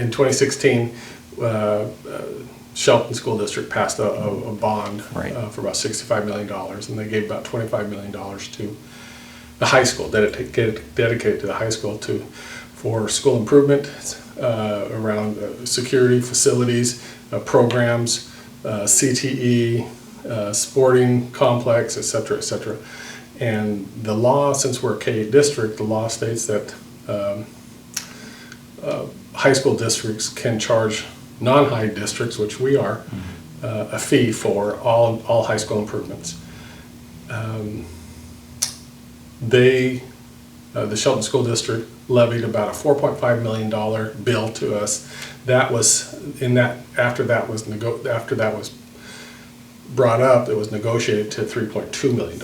in 2016, Shelton School District passed a bond for about $65 million, and they gave about $25 million to the high school, dedicated to the high school for school improvement around security, facilities, programs, CTE, sporting complex, et cetera, et cetera. And the law, since we're a K-8 district, the law states that high school districts can charge non-high districts, which we are, a fee for all high school improvements. The Shelton School District levied about a $4.5 million bill to us. That was after that was brought up, it was negotiated to $3.2 million,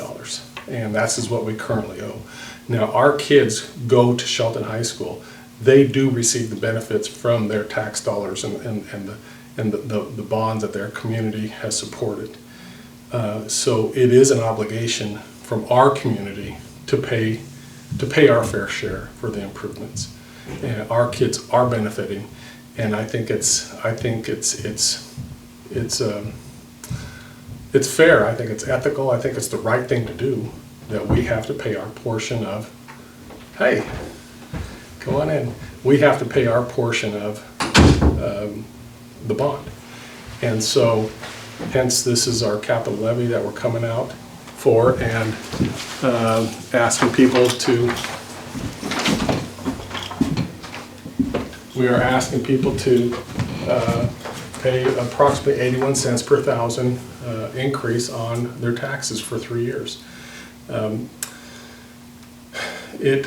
and that's what we currently owe. Now, our kids go to Shelton High School. They do receive the benefits from their tax dollars and the bonds that their community has supported. So it is an obligation from our community to pay our fair share for the improvements. And our kids are benefiting, and I think it's fair. I think it's ethical. I think it's the right thing to do, that we have to pay our portion of, hey, come on in. We have to pay our portion of the bond. And so, hence, this is our capital levy that we're coming out for, and asking people to, we are asking people to pay approximately 81 cents per thousand increase on their taxes for 3 years. It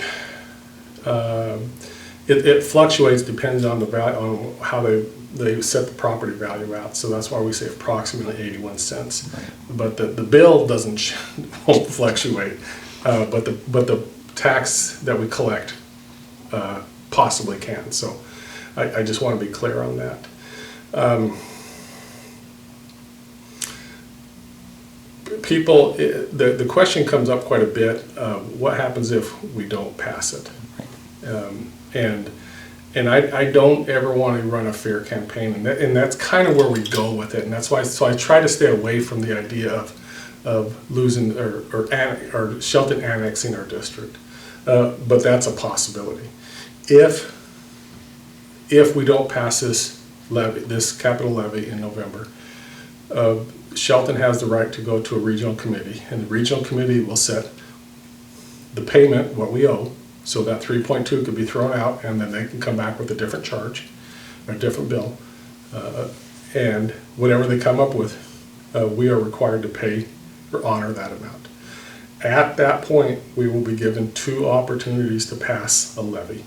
fluctuates, depends on the value, on how they set the property value out. So that's why we say approximately 81 cents. Right. But the bill won't fluctuate. But the tax that we collect possibly can. So I just want to be clear on that. People, the question comes up quite a bit, what happens if we don't pass it? And I don't ever want to run a fear campaign, and that's kind of where we go with it, and that's why. So I try to stay away from the idea of losing or Shelton annexing our district, but that's a possibility. If we don't pass this levy, this capital levy in November, Shelton has the right to go to a regional committee, and the regional committee will set the payment, what we owe, so that 3.2 could be thrown out, and then they can come back with a different charge, or a different bill, and whatever they come up with, we are required to pay or honor that amount. At that point, we will be given 2 opportunities to pass a levy.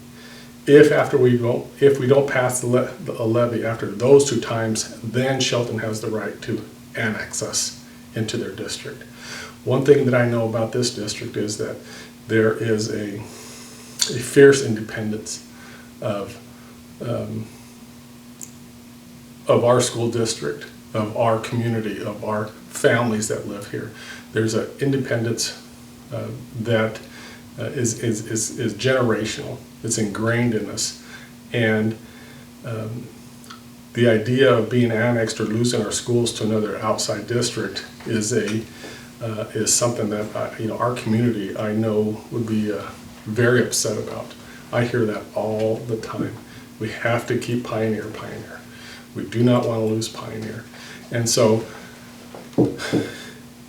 If we don't pass a levy after those 2 times, then Shelton has the right to annex us into their district. One thing that I know about this district is that there is a fierce independence of our school district, of our community, of our families that live here. There's an independence that is generational. It's ingrained in us, and the idea of being annexed or losing our schools to another outside district is something that our community, I know, would be very upset about. I hear that all the time. We have to keep Pioneer. We do not want to lose Pioneer. And so,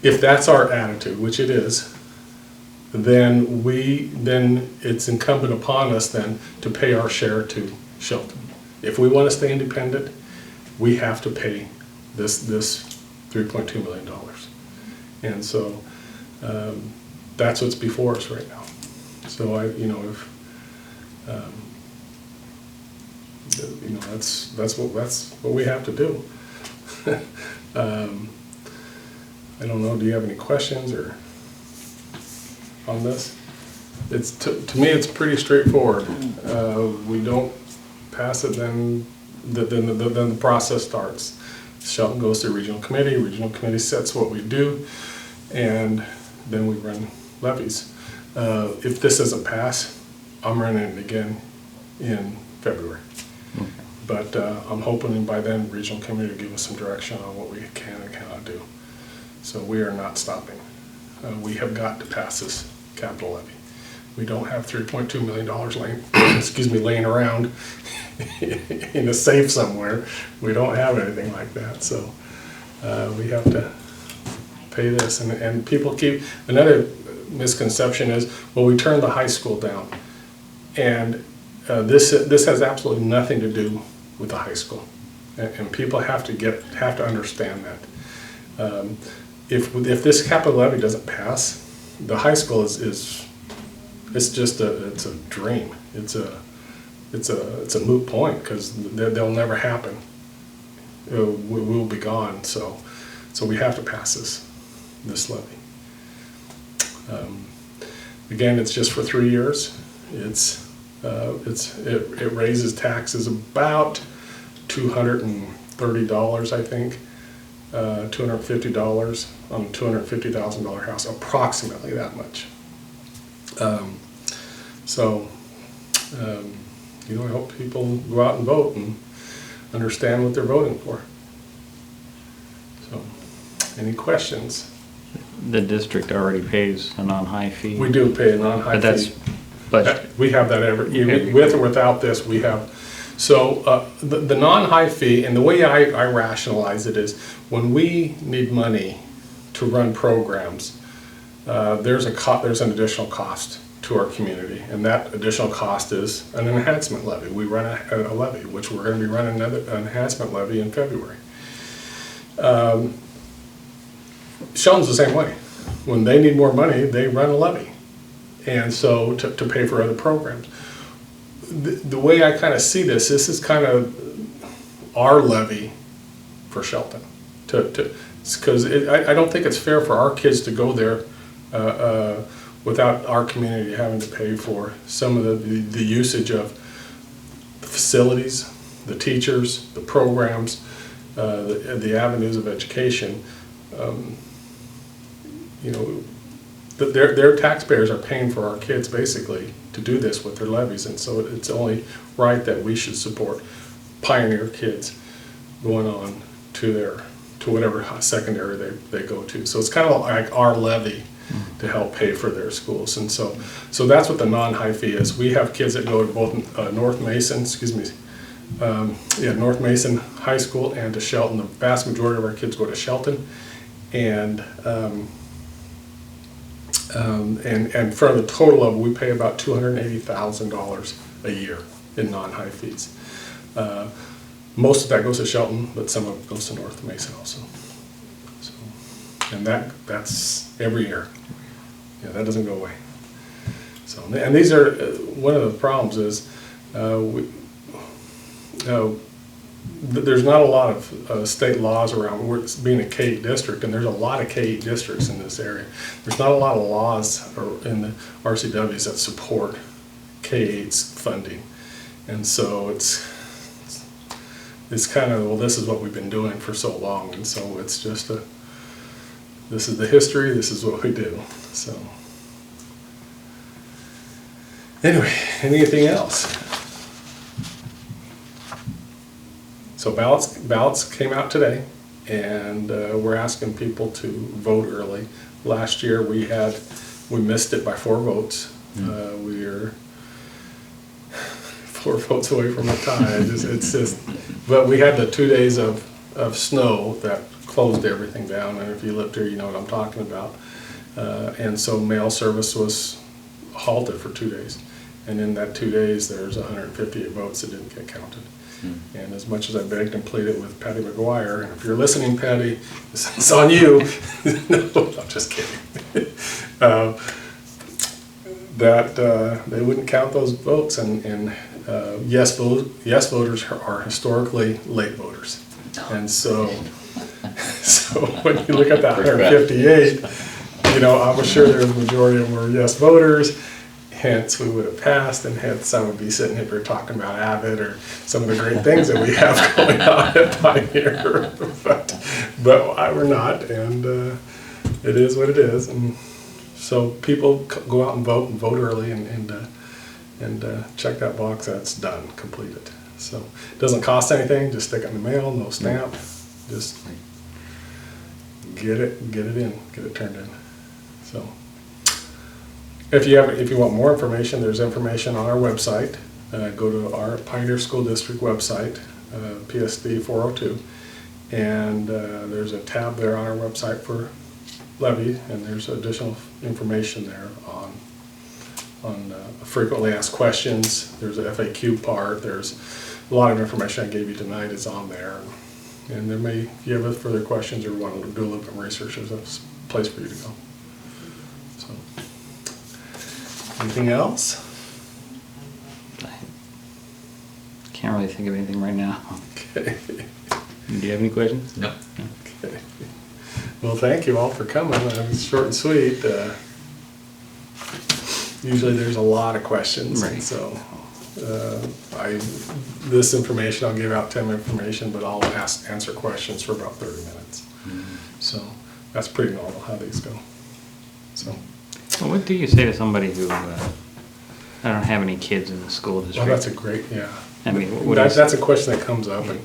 if that's our attitude, which it is, then it's incumbent upon us then to pay our share to Shelton. If we want to stay independent, we have to pay this $3.2 million. And so that's what's before us right now. So that's what we have to do. I don't know. Do you have any questions or on this? It's to me, it's pretty straightforward. We don't pass it, then the process starts. Shelton goes to regional committee. Regional committee sets what we do, and then we run levies. If this doesn't pass, I'm running it again in February. But I'm hoping by then regional committee will give us some direction on what we can and cannot do. So we are not stopping. We have got to pass this capital levy. We don't have $3.2 million laying around in a safe somewhere. We don't have anything like that. So we have to pay this. And people keep, another misconception is, well, we turned the high school down. And this has absolutely nothing to do with the high school. And people have to understand that. If this capital levy doesn't pass, the high school is it's a dream. It's a moot point, because they'll never happen. We'll be gone. So we have to pass this levy. Again, it's just for 3 years. It raises taxes about $230, I think. $250 on a $250,000 house, approximately that much. I hope people go out and vote and understand what they're voting for. So, any questions? The district already pays a non-high fee. We do pay a non-high fee. But we have that with or without this, we have. So the non-high fee, and the way I rationalize it is, when we need money to run programs, there's an additional cost to our community, and that additional cost is an enhancement levy. We run a levy, which we're going to be running another enhancement levy in February. Sheldon's the same way. When they need more money, they run a levy, and so to pay for other programs. The way I kind of see this is kind of our levy for Shelton. Because I don't think it's fair for our kids to go there without our community having to pay for some of the usage of the facilities, the teachers, the programs, the avenues of education. Their taxpayers are paying for our kids basically to do this with their levies, and so it's only right that we should support pioneer kids going on to whatever secondary they go to. So it's kind of like our levy to help pay for their schools, and so that's what the non-high fee is. We have kids that go to both North Mason High School and to Shelton. The vast majority of our kids go to Shelton, and for the total of, we pay about $280,000 a year in non-high fees. Most of that goes to Shelton, but some of it goes to North Mason also. So, and that's every year. Yeah, that doesn't go away. So, and these are one of the problems is there's not a lot of state laws around. We're being a K-8 district, and there's a lot of K-8 districts in this area. There's not a lot of laws in the RCWs that support K-8's funding, and so it's kind of, well, this is what we've been doing for so long, and so it's just this is the history. This is what we do. So anyway, anything else? So ballots came out today, and we're asking people to vote early. Last year we missed it by 4 votes. We are 4 votes away from a tie. But we had the 2 days of snow that closed everything down, and if you lived here, you know what I'm talking about. And so mail service was halted for 2 days, and in that 2 days there's 158 votes that didn't get counted. And as much as I begged and pleaded with Patty McGuire, and if you're listening, Patty, it's on you. No, I'm just kidding. That they wouldn't count those votes, and yes voters are historically late voters, and so when you look at that 158, I was sure there was a majority of them were yes voters. Hence, we would have passed, and hence I would be sitting here talking about Abbott or some of the great things that we have going on at Pioneer. but we're not, and it is what it is. And so people go out and vote early, and check that box. That's done, completed. So it doesn't cost anything, just stick it in the mail, no stamp, just get it in, get it turned in. So if you want more information, there's information on our website. Go to our Pioneer School District website, PSD 402, and there's a tab there on our website for Levy, and there's additional information there on frequently asked questions. There's a FAQ part. There's a lot of information I gave you tonight is on there, and there may, if you have further questions or want to do a little bit more research, there's a place for you to go. So, anything else? Can't really think of anything right now. Okay. Do you have any questions? No. Okay. Well, thank you all for coming. It was short and sweet. Usually there's a lot of questions, right. And so this information, I'll give out 10 information, but I'll answer questions for about 30 minutes. Mm-hmm. So that's pretty normal how these go. So. Well, what do you say to somebody who, I don't have any kids in the school district? Well, that's a great, yeah. I mean, that's a question that comes up, and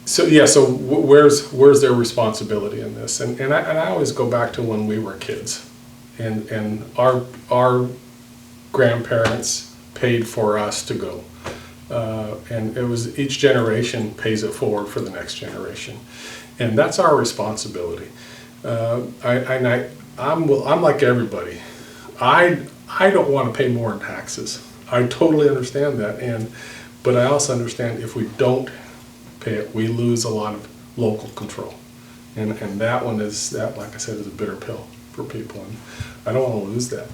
so where's their responsibility in this? And I always go back to when we were kids, and our grandparents paid for us to go, and it was each generation pays it forward for the next generation, and that's our responsibility. I'm like everybody. I don't want to pay more in taxes. I totally understand that, but I also understand if we don't pay it, we lose a lot of local control, and that one is, that, like I said, is a bitter pill for people, and I don't want to lose that.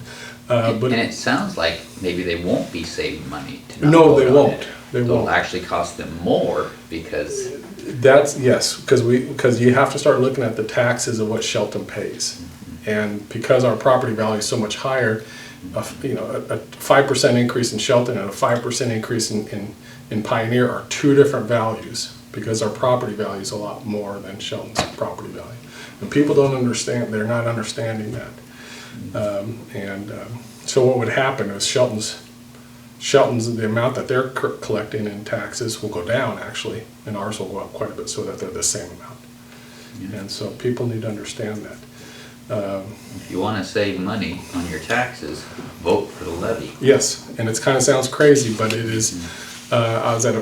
But and it sounds like maybe they won't be saving money to not no, vote they on won't. it. They It'll won't. actually cost them more because. That's, yes, because you have to start looking at the taxes of what Shelton pays, and because our property value is so much higher, a 5% increase in Shelton and a 5% increase in Pioneer are two different values, because our property value is a lot more than Shelton's property value, and people don't understand. They're not understanding that, so what would happen is Shelton's the amount that they're collecting in taxes will go down actually, and ours will go up quite a bit, so that they're the same amount. Yeah. And so people need to understand that. If you want to save money on your taxes, vote for the levy. Yes, and it kind of sounds crazy, but it is. I was at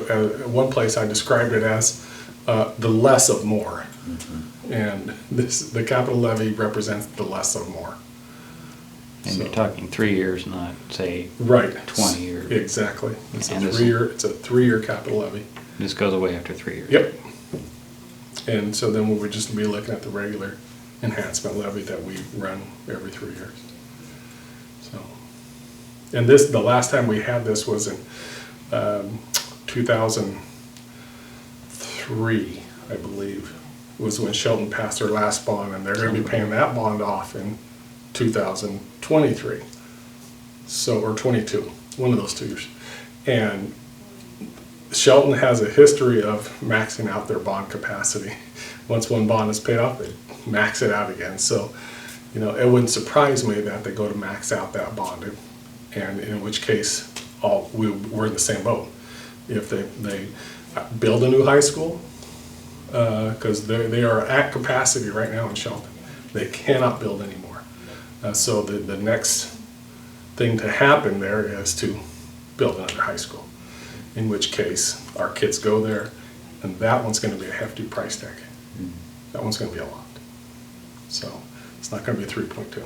one place, I described it as the less of more, and the capital levy represents the less of more. And you're talking 3 years, not say right 20 years. Exactly. It's And a 3-year. It's a 3-year capital levy. This goes away after 3 years. Yep. And so then we would just be looking at the regular enhancement levy that we run every 3 years. So, and the last time we had this was in 2003, I believe, was when Sheldon passed their last bond, and they're going to be paying that bond off in 2023, so, or 22, one of those 2 years. And Shelton has a history of maxing out their bond capacity. Once one bond is paid off, they max it out again. So, it wouldn't surprise me that they go to max out that bond, and in which case, we're in the same boat. If they build a new high school, because they are at capacity right now in Shelton, they cannot build anymore. So the next thing to happen there is to build another high school, in which case our kids go there, and that one's going to be a hefty price tag. That one's going to be a lot. So it's not going to be a 3.2.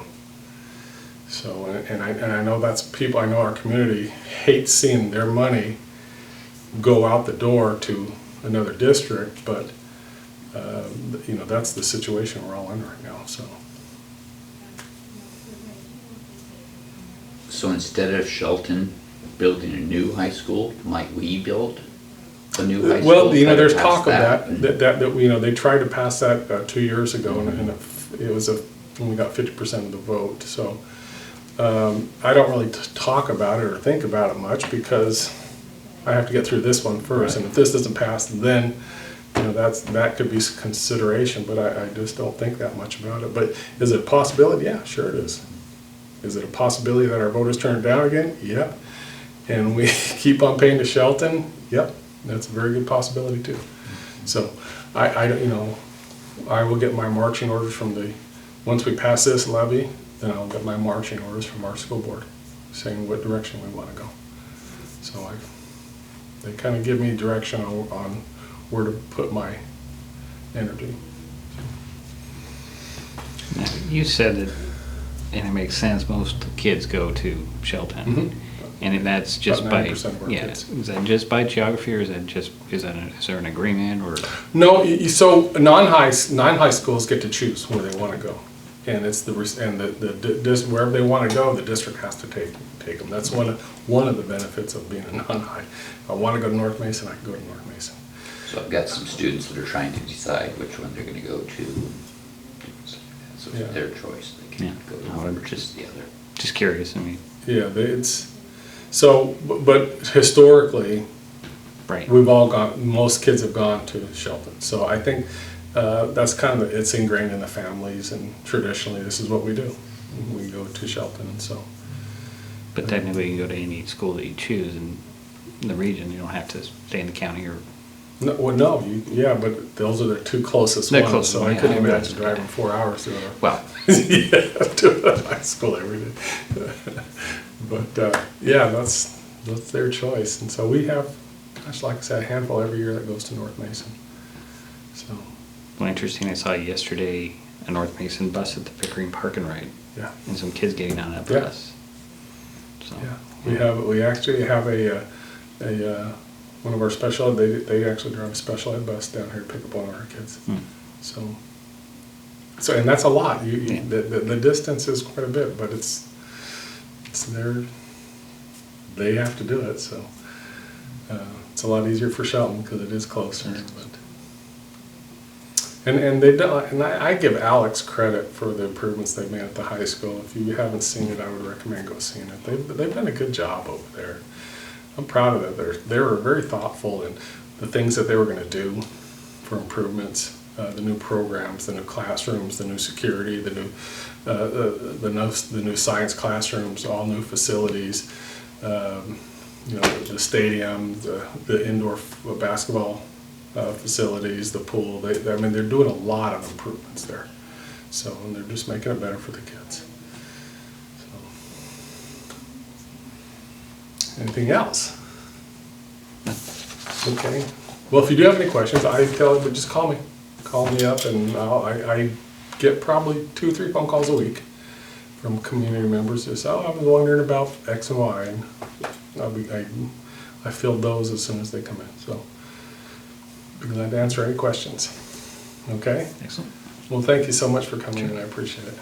So, and I know that's people, I know our community hates seeing their money go out the door to another district, but that's the situation we're all in right now. So instead of Shelton building a new high school, might we build a new high school? Well, there's talk of that they tried to pass that 2 years ago, and it was when we got 50% of the vote. So I don't really talk about it or think about it much, because I have to get through this one first, and if this doesn't pass, then that could be consideration. But I just don't think that much about it. But is it a possibility? Yeah, sure it is. Is it a possibility that our voters turn it down again? Yep. and we keep on paying to Shelton, yep, that's a very good possibility too. So I don't, you know, I will get my marching orders from once we pass this levy, then I'll get my marching orders from our school board saying what direction we want to go. So they kind of give me direction on where to put my energy. Now, you said that, and it makes sense, most kids go to Shelton. Mhm. And that's just About by, 90% of our yeah, kids. is that just by geography, or is there an agreement, or? No, so non-high schools get to choose where they want to go, and it's wherever they want to go, the district has to take them. That's one of the benefits of being a non-high. If I want to go to North Mason, I can go to North Mason. So I've got some students that are trying to decide which one they're gonna go to. So Yeah. it's their choice, they Yeah. can't go to No, one I'm versus the other. Just curious, I mean, Yeah, but historically, right. most kids have gone to Shelton. So I think that's kind of, it's ingrained in the families, and traditionally this is what we do. We go to Shelton, and so. But technically, you can go to any school that you choose in the region, you don't have to stay in the county or. No, well, no, yeah, but those are the two closest The ones, closest so one, I yeah, couldn't I realize, imagine driving 4 hours to Well, to high school every day. But yeah, that's their choice, and so we have, gosh, like I said, a handful every year that goes to North Mason. So well, interesting, I saw yesterday a North Mason bus at the Pickering Park and Ride, yeah, and some kids getting on that Yeah. bus. So, yeah, we actually have a one of our special ed, they actually drive a special ed bus down here to pick up one of our kids. Hmm. So and that's a lot. Yeah. The distance is quite a bit, but it's they have to do it. So it's a lot easier for Shelton because it is closer. But and they've done, and I give Alex credit for the improvements they've made at the high school. If you haven't seen it, I would recommend go seeing it. They've done a good job over there. I'm proud of it. They were very thoughtful in the things that they were going to do for improvements, the new programs, the new classrooms, the new security, the new science classrooms, all new facilities, you know, the stadium, the indoor basketball facilities, the pool. I mean, they're doing a lot of improvements there. So, and they're just making it better for the kids. Anything else? Okay. Well, if you do have any questions, I tell you, but just call me. Call me up, and I get probably 2 or 3 phone calls a week from community members. Just, I was wondering about X and Y, and I field those as soon as they come in. So, be glad to answer any questions. Okay. excellent. Well, thank you so much for coming in. I appreciate it.